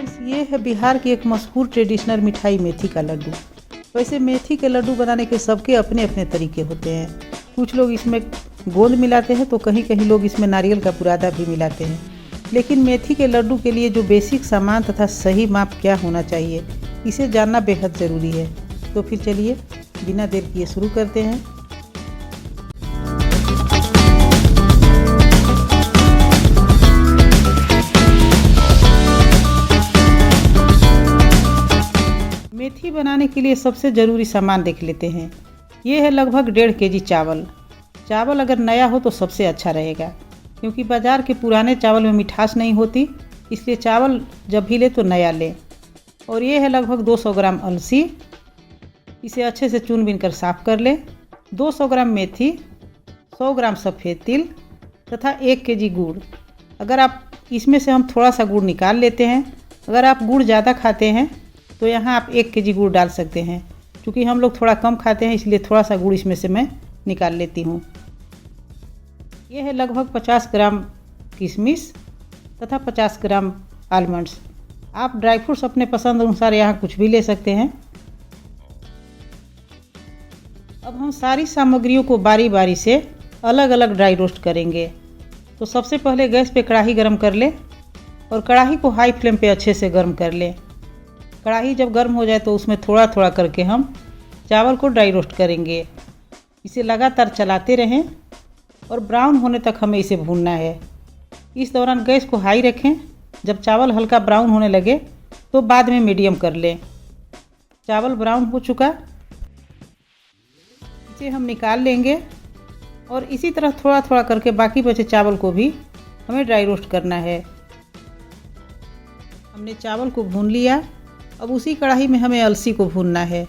Friends, ये है बिहार की एक मशहूर ट्रेडिशनल मिठाई मेथी का लड्डू। वैसे मेथी के लड्डू बनाने के सबके अपने अपने तरीके होते हैं। कुछ लोग इसमें गोंद मिलाते हैं तो कहीं कहीं लोग इसमें नारियल का बुरादा भी मिलाते हैं। लेकिन मेथी के लड्डू के लिए जो बेसिक सामान तथा सही माप क्या होना चाहिए, इसे जानना बेहद ज़रूरी है। तो फिर चलिए बिना देर किए शुरू करते हैं। मेथी बनाने के लिए सबसे ज़रूरी सामान देख लेते हैं। ये है लगभग 1.5 kg चावल। चावल अगर नया हो तो सबसे अच्छा रहेगा, क्योंकि बाज़ार के पुराने चावल में मिठास नहीं होती, इसलिए चावल जब भी ले तो नया लें। और ये है लगभग 200 ग्राम अलसी। इसे अच्छे से चुन बीन कर साफ़ कर लें। 200 ग्राम मेथी, 100 ग्राम सफ़ेद तिल तथा 1 kg गुड़। अगर आप इसमें से हम थोड़ा सा गुड़ निकाल लेते हैं। अगर आप गुड़ ज़्यादा खाते हैं तो यहाँ आप 1 kg गुड़ डाल सकते हैं। क्योंकि हम लोग थोड़ा कम खाते हैं, इसलिए थोड़ा सा गुड़ इसमें से मैं निकाल लेती हूँ। ये है लगभग 50 ग्राम किशमिश तथा 50 ग्राम आलमंड्स। आप ड्राई फ्रूट्स अपने पसंद अनुसार यहाँ कुछ भी ले सकते हैं। अब हम सारी सामग्रियों को बारी बारी से अलग अलग ड्राई रोस्ट करेंगे। तो सबसे पहले गैस पे कढ़ाई गरम कर लें और कढ़ाई को हाई फ्लेम पे अच्छे से गर्म कर लें। कढ़ाई जब गर्म हो जाए तो उसमें थोड़ा थोड़ा करके हम चावल को ड्राई रोस्ट करेंगे। इसे लगातार चलाते रहें और ब्राउन होने तक हमें इसे भूनना है। इस दौरान गैस को हाई रखें। जब चावल हल्का ब्राउन होने लगे तो बाद में मीडियम कर लें। चावल ब्राउन हो चुका, इसे हम निकाल लेंगे और इसी तरह थोड़ा थोड़ा करके बाकी बचे चावल को भी हमें ड्राई रोस्ट करना है। हमने चावल को भून लिया। अब उसी कढ़ाई में हमें अलसी को भूनना है।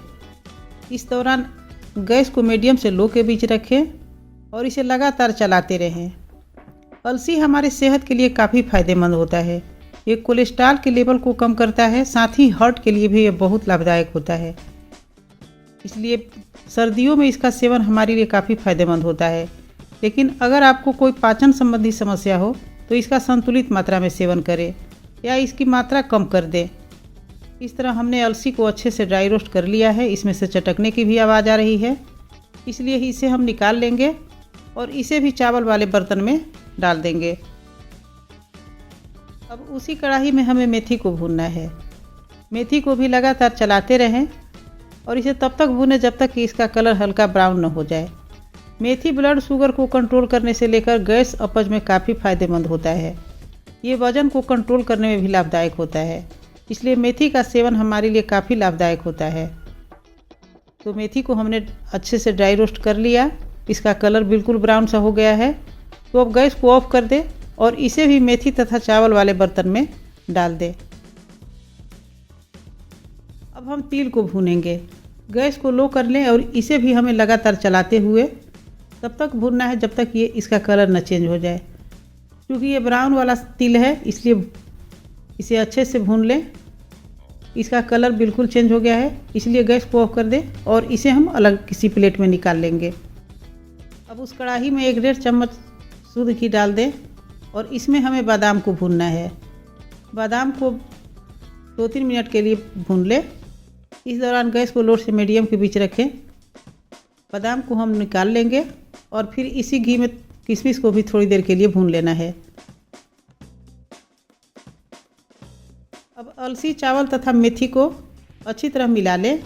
इस दौरान गैस को मीडियम से लो के बीच रखें और इसे लगातार चलाते रहें। अलसी हमारे सेहत के लिए काफ़ी फ़ायदेमंद होता है। ये कोलेस्ट्रॉल के लेवल को कम करता है, साथ ही हार्ट के लिए भी ये बहुत लाभदायक होता है। इसलिए सर्दियों में इसका सेवन हमारे लिए काफ़ी फ़ायदेमंद होता है। लेकिन अगर आपको कोई पाचन संबंधी समस्या हो तो इसका संतुलित मात्रा में सेवन करें या इसकी मात्रा कम कर दें। इस तरह हमने अलसी को अच्छे से ड्राई रोस्ट कर लिया है। इसमें से चटकने की भी आवाज़ आ रही है, इसलिए इसे हम निकाल लेंगे और इसे भी चावल वाले बर्तन में डाल देंगे। अब उसी कढ़ाई में हमें मेथी को भूनना है। मेथी को भी लगातार चलाते रहें और इसे तब तक भूनें जब तक कि इसका कलर हल्का ब्राउन न हो जाए। मेथी ब्लड शुगर को कंट्रोल करने से लेकर गैस अपच में काफ़ी फ़ायदेमंद होता है। ये वज़न को कंट्रोल करने में भी लाभदायक होता है, इसलिए मेथी का सेवन हमारे लिए काफ़ी लाभदायक होता है। तो मेथी को हमने अच्छे से ड्राई रोस्ट कर लिया। इसका कलर बिल्कुल ब्राउन सा हो गया है। तो अब गैस को ऑफ कर दें और इसे भी मेथी तथा चावल वाले बर्तन में डाल दें। अब हम तिल को भूनेंगे। गैस को लो कर लें और इसे भी हमें लगातार चलाते हुए तब तक भूनना है जब तक ये इसका कलर न चेंज हो जाए। क्योंकि ये ब्राउन वाला तिल है, इसलिए इसे अच्छे से भून लें। इसका कलर बिल्कुल चेंज हो गया है, इसलिए गैस को ऑफ कर दें और इसे हम अलग किसी प्लेट में निकाल लेंगे। अब उस कढ़ाई में 1.5 चम्मच शुद्ध घी डाल दें और इसमें हमें बादाम को भूनना है। बादाम को 2-3 मिनट के लिए भून लें। इस दौरान गैस को लो से मीडियम के बीच रखें। बादाम को हम निकाल लेंगे और फिर इसी घी में किशमिश को भी थोड़ी देर के लिए भून लेना है। अब अलसी, चावल तथा मेथी को अच्छी तरह मिला लें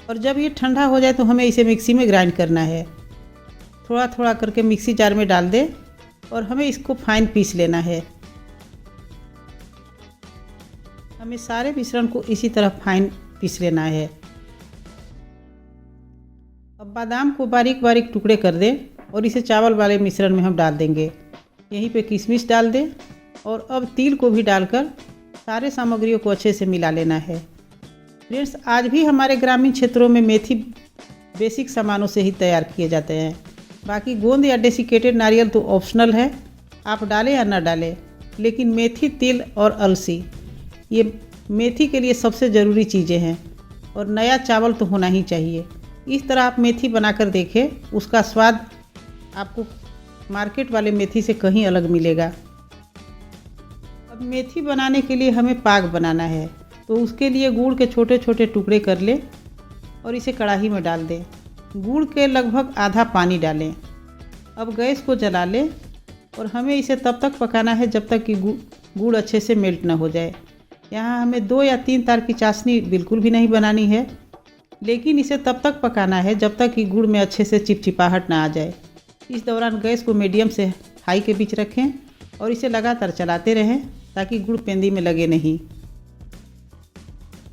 और जब ये ठंडा हो जाए तो हमें इसे मिक्सी में ग्राइंड करना है। थोड़ा थोड़ा करके मिक्सी जार में डाल दें और हमें इसको फाइन पीस लेना है। हमें सारे मिश्रण को इसी तरह फाइन पीस लेना है। अब बादाम को बारीक बारीक टुकड़े कर दें और इसे चावल वाले मिश्रण में हम डाल देंगे। यहीं पे किशमिश डाल दें और अब तिल को भी डालकर सारे सामग्रियों को अच्छे से मिला लेना है। फ्रेंड्स, आज भी हमारे ग्रामीण क्षेत्रों में मेथी बेसिक सामानों से ही तैयार किए जाते हैं। बाकी गोंद या डेसिकेटेड नारियल तो ऑप्शनल है, आप डालें या ना डालें। लेकिन मेथी, तिल और अलसी ये मेथी के लिए सबसे ज़रूरी चीज़ें हैं और नया चावल तो होना ही चाहिए। इस तरह आप मेथी बनाकर देखें, उसका स्वाद आपको मार्केट वाले मेथी से कहीं अलग मिलेगा। अब मेथी बनाने के लिए हमें पाक बनाना है, तो उसके लिए गुड़ के छोटे छोटे टुकड़े कर लें और इसे कढ़ाई में डाल दें। गुड़ के लगभग आधा पानी डालें। अब गैस को जला लें और हमें इसे तब तक पकाना है जब तक कि गुड़ अच्छे से मेल्ट ना हो जाए। यहाँ हमें 2 या 3 तार की चाशनी बिल्कुल भी नहीं बनानी है, लेकिन इसे तब तक पकाना है जब तक कि गुड़ में अच्छे से चिपचिपाहट ना आ जाए। इस दौरान गैस को मीडियम से हाई के बीच रखें और इसे लगातार चलाते रहें ताकि गुड़ पेंदी में लगे नहीं।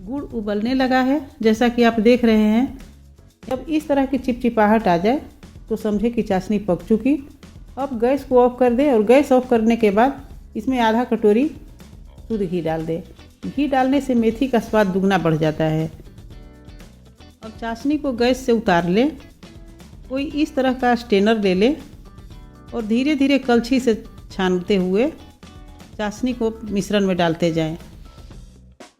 गुड़ उबलने लगा है, जैसा कि आप देख रहे हैं। जब इस तरह की चिपचिपाहट आ जाए तो समझे कि चाशनी पक चुकी। अब गैस को ऑफ कर दें और गैस ऑफ करने के बाद इसमें आधा कटोरी शुद्ध घी डाल दें। घी डालने से मेथी का स्वाद दुगना बढ़ जाता है। अब चाशनी को गैस से उतार लें। कोई इस तरह का स्ट्रेनर ले लें और धीरे धीरे कलछी से छानते हुए चाशनी को मिश्रण में डालते जाएं।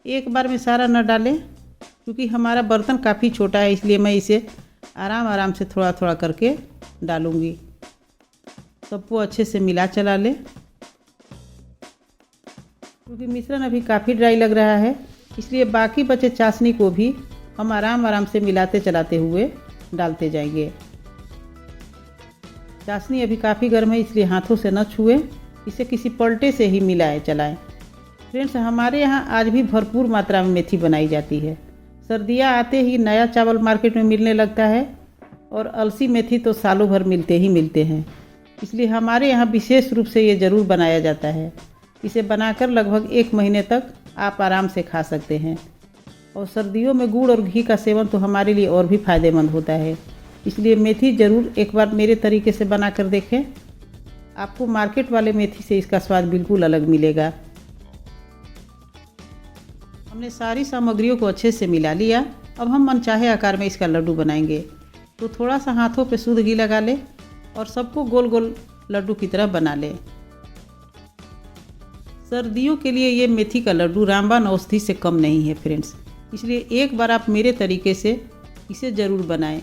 एक बार में सारा न डालें, क्योंकि हमारा बर्तन काफ़ी छोटा है, इसलिए मैं इसे आराम आराम से थोड़ा थोड़ा करके डालूँगी। सबको अच्छे से मिला चला लें। क्योंकि मिश्रण अभी काफ़ी ड्राई लग रहा है, इसलिए बाकी बचे चाशनी को भी हम आराम आराम से मिलाते चलाते हुए डालते जाएंगे। चाशनी अभी काफ़ी गर्म है, इसलिए हाथों से न छुएं, इसे किसी पलटे से ही मिलाएं चलाएं। फ्रेंड्स, हमारे यहाँ आज भी भरपूर मात्रा में मेथी बनाई जाती है। सर्दियाँ आते ही नया चावल मार्केट में मिलने लगता है और अलसी मेथी तो सालों भर मिलते ही मिलते हैं, इसलिए हमारे यहाँ विशेष रूप से ये ज़रूर बनाया जाता है। इसे बनाकर लगभग 1 महीने तक आप आराम से खा सकते हैं। और सर्दियों में गुड़ और घी का सेवन तो हमारे लिए और भी फ़ायदेमंद होता है, इसलिए मेथी ज़रूर एक बार मेरे तरीके से बना कर देखें। आपको मार्केट वाले मेथी से इसका स्वाद बिल्कुल अलग मिलेगा। हमने सारी सामग्रियों को अच्छे से मिला लिया। अब हम मनचाहे आकार में इसका लड्डू बनाएंगे। तो थोड़ा सा हाथों पे शुद्ध घी लगा लें और सबको गोल गोल लड्डू की तरह बना लें। सर्दियों के लिए ये मेथी का लड्डू रामबाण औषधि से कम नहीं है फ्रेंड्स, इसलिए एक बार आप मेरे तरीके से इसे ज़रूर बनाएं।